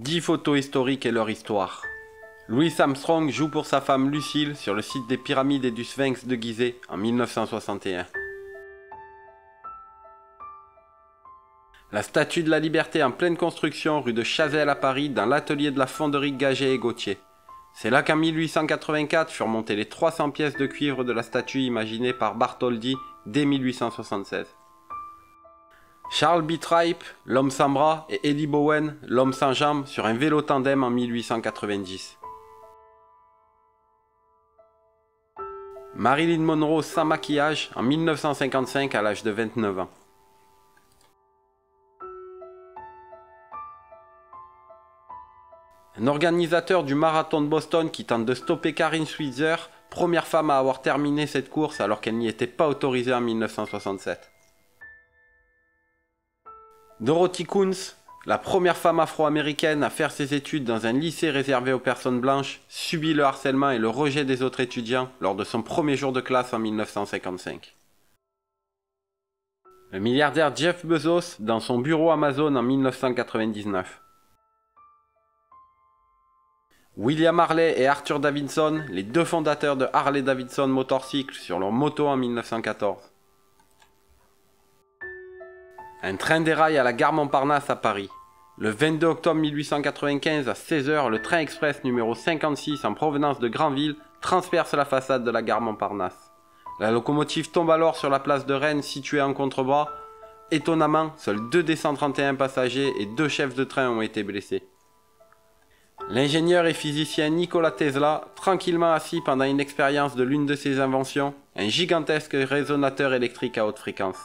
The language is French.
10 photos historiques et leur histoire. Louis Armstrong joue pour sa femme Lucille sur le site des pyramides et du Sphinx de Gizeh en 1961. La Statue de la Liberté en pleine construction rue de Chazelles à Paris dans l'atelier de la fonderie Gaget et Gauthier. C'est là qu'en 1884 furent montées les 300 pièces de cuivre de la statue imaginée par Bartholdi dès 1876. Charles B. Tripe, l'homme sans bras, et Eddie Bowen, l'homme sans jambes, sur un vélo tandem en 1890. Marilyn Monroe sans maquillage en 1955 à l'âge de 29 ans. Un organisateur du marathon de Boston qui tente de stopper Karin Switzer, première femme à avoir terminé cette course alors qu'elle n'y était pas autorisée en 1967. Dorothy Kuntz, la première femme afro-américaine à faire ses études dans un lycée réservé aux personnes blanches, subit le harcèlement et le rejet des autres étudiants lors de son premier jour de classe en 1955. Le milliardaire Jeff Bezos dans son bureau Amazon en 1999. William Harley et Arthur Davidson, les deux fondateurs de Harley Davidson Motorcycle sur leur moto en 1914. Un train déraille à la gare Montparnasse à Paris. Le 22 octobre 1895 à 16 h, le train express numéro 56 en provenance de Granville transperce la façade de la gare Montparnasse. La locomotive tombe alors sur la place de Rennes située en contrebas. Étonnamment, seuls 2 des 131 passagers et 2 chefs de train ont été blessés. L'ingénieur et physicien Nikola Tesla, tranquillement assis pendant une expérience de l'une de ses inventions, un gigantesque résonateur électrique à haute fréquence.